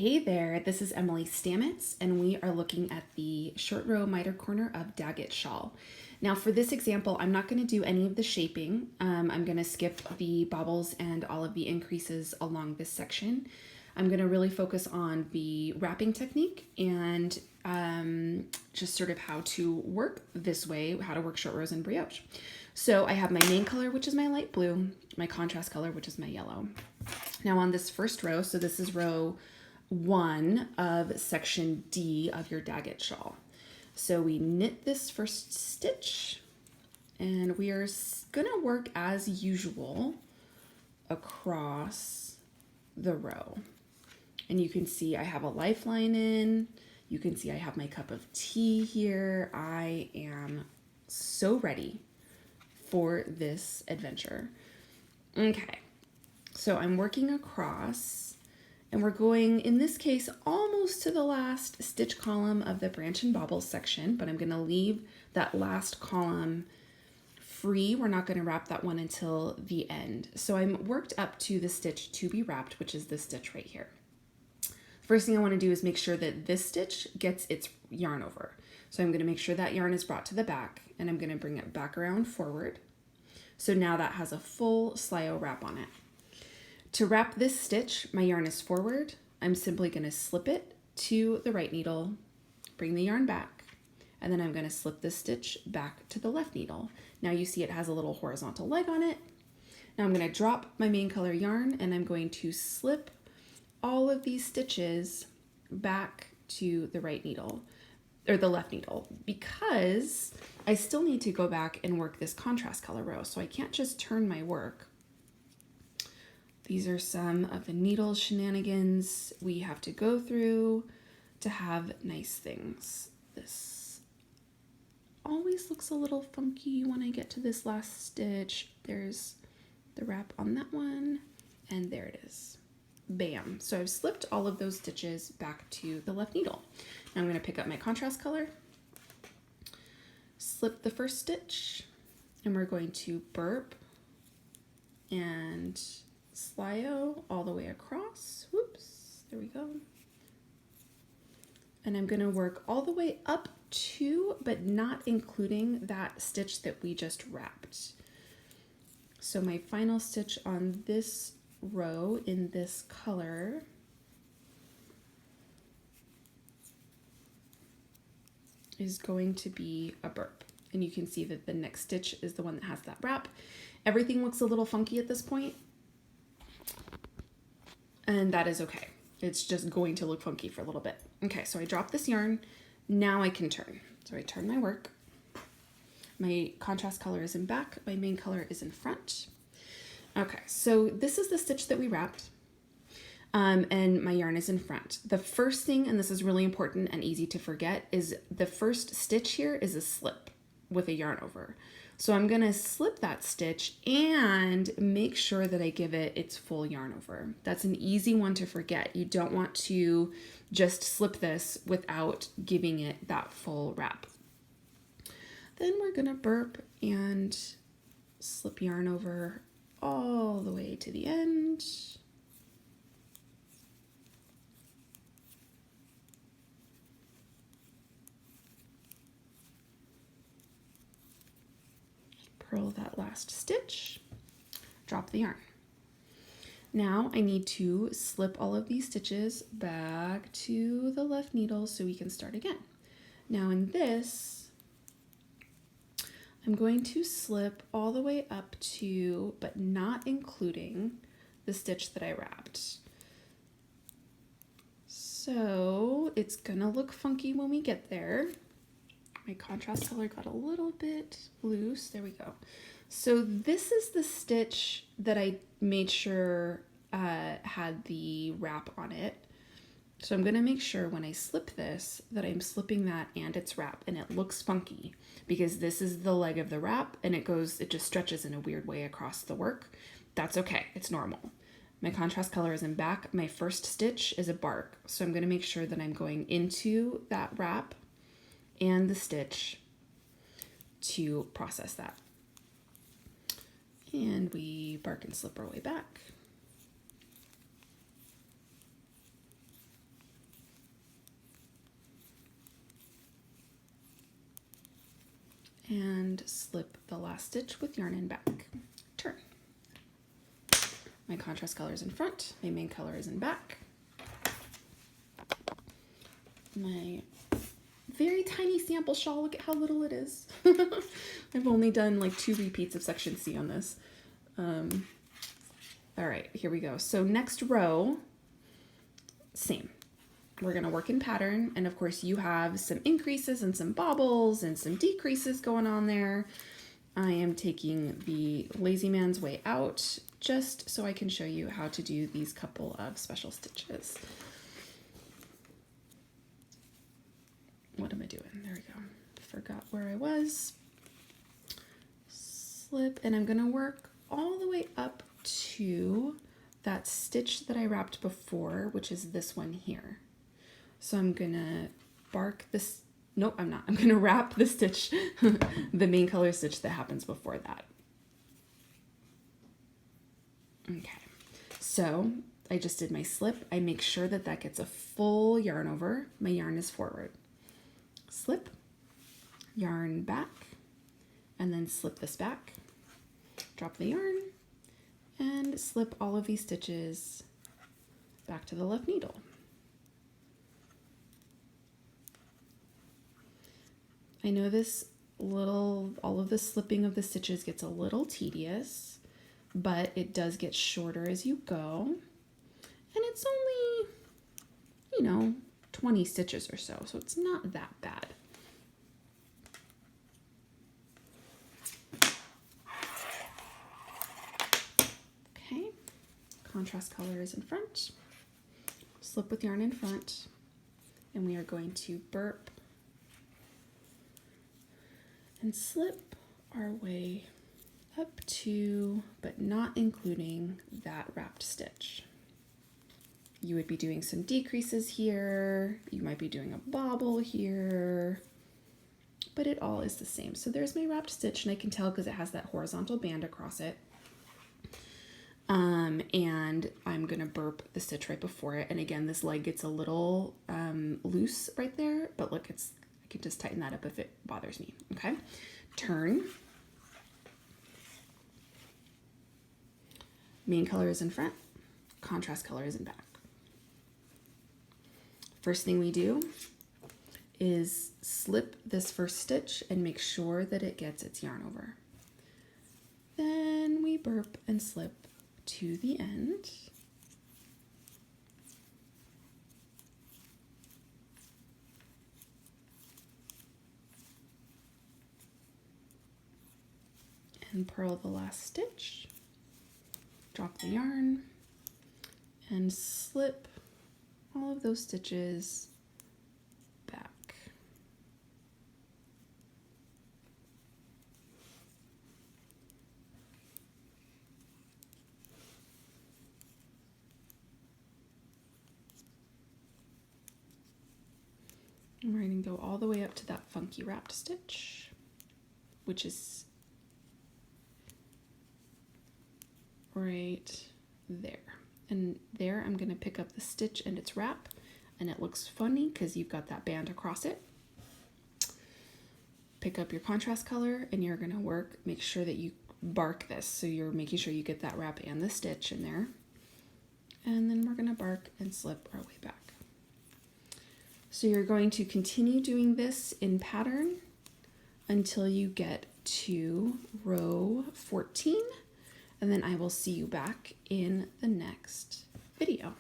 Hey there, this is Emily Stamets, and we are looking at the short row miter corner of Daggett shawl. Now for this example, I'm not going to do any of the shaping. I'm going to skip the bobbles and all of the increases along this section. I'm going to really focus on the wrapping technique and just sort of how to work this way, how to work short rows in brioche. So I have my main color, which is my light blue, my contrast color, which is my yellow. Now on this first row, so this is row 1 of section D of your Daggett shawl. So we knit this first stitch and we are gonna work as usual across the row. And you can see I have a lifeline in, you can see I have my cup of tea here. I am so ready for this adventure. Okay, so I'm working across and we're going, in this case, almost to the last stitch column of the branch and bobbles section, but I'm gonna leave that last column free. We're not gonna wrap that one until the end. So I'm worked up to the stitch to be wrapped, which is this stitch right here. First thing I wanna do is make sure that this stitch gets its yarn over. So I'm gonna make sure that yarn is brought to the back and I'm gonna bring it back around forward. So now that has a full slio wrap on it. To wrap this stitch, my yarn is forward. I'm simply going to slip it to the right needle, bring the yarn back, and then I'm going to slip this stitch back to the left needle. Now you see it has a little horizontal leg on it. Now I'm going to drop my main color yarn and I'm going to slip all of these stitches back to the right needle, or the left needle, because I still need to go back and work this contrast color row. So I can't just turn my work. These are some of the needle shenanigans we have to go through to have nice things. This always looks a little funky when I get to this last stitch. There's the wrap on that one, and there it is. Bam. So I've slipped all of those stitches back to the left needle. Now I'm going to pick up my contrast color, slip the first stitch, and we're going to burp and slio all the way across. Whoops, there we go. And I'm gonna work all the way up to, but not including that stitch that we just wrapped. So my final stitch on this row in this color is going to be a burp. And you can see that the next stitch is the one that has that wrap. Everything looks a little funky at this point. And that is okay. It's just going to look funky for a little bit. Okay, so I drop this yarn. Now I can turn. So I turn my work. My contrast color is in back. My main color is in front. Okay, so this is the stitch that we wrapped. And my yarn is in front. The first thing, and this is really important and easy to forget, is the first stitch here is a slip with a yarn over. So I'm gonna slip that stitch and make sure that I give it its full yarn over. That's an easy one to forget. You don't want to just slip this without giving it that full wrap. Then we're gonna burp and slip yarn over all the way to the end. Purl that last stitch, drop the yarn. Now I need to slip all of these stitches back to the left needle so we can start again. Now in this, I'm going to slip all the way up to, but not including, the stitch that I wrapped. So it's gonna look funky when we get there. My contrast color got a little bit loose. There we go. So this is the stitch that I made sure had the wrap on it. So I'm gonna make sure when I slip this that I'm slipping that and its wrap, and it looks funky because this is the leg of the wrap and it just stretches in a weird way across the work. That's okay, it's normal. My contrast color is in back. My first stitch is a bark. So I'm gonna make sure that I'm going into that wrap and the stitch to process that. And we bark and slip our way back. and slip the last stitch with yarn in back. Turn. My contrast color is in front, my main color is in back. My very tiny sample shawl, look at how little it is. I've only done like 2 repeats of section C on this. All right, here we go. So next row, same. We're gonna work in pattern, and of course you have some increases and some bobbles and some decreases going on there. I am taking the lazy man's way out just so I can show you how to do these couple of special stitches. What am I doing? There we go. Forgot where I was. Slip, and I'm gonna work all the way up to that stitch that I wrapped before, which is this one here. So I'm gonna bark this, nope, I'm not. I'm gonna wrap the stitch, the main color stitch that happens before that. Okay, so I just did my slip. I make sure that that gets a full yarn over. My yarn is forward. Slip, yarn back, and then slip this back, drop the yarn, and slip all of these stitches back to the left needle. I know all of the slipping of the stitches gets a little tedious, but it does get shorter as you go. And it's only, 20 stitches or so, so it's not that bad. Okay, contrast color is in front, slip with yarn in front, and we are going to burp and slip our way up to, but not including that wrapped stitch. You would be doing some decreases here, you might be doing a bobble here, but it all is the same. So there's my wrapped stitch, and I can tell because it has that horizontal band across it. And I'm gonna burp the stitch right before it. And again, this leg gets a little loose right there, but look, I can just tighten that up if it bothers me, okay? Turn. Main color is in front, contrast color is in back. First thing we do is slip this first stitch and make sure that it gets its yarn over. Then we burp and slip to the end. And purl the last stitch, drop the yarn, and slip all of those stitches back. And we're going to go all the way up to that funky wrapped stitch, which is right there. And there I'm going to pick up the stitch and its wrap, and it looks funny because you've got that band across it. Pick up your contrast color and you're going to make sure that you bark this, so you're making sure you get that wrap and the stitch in there. And then we're going to bark and slip our way back. So you're going to continue doing this in pattern until you get to row 14. And then I will see you back in the next video.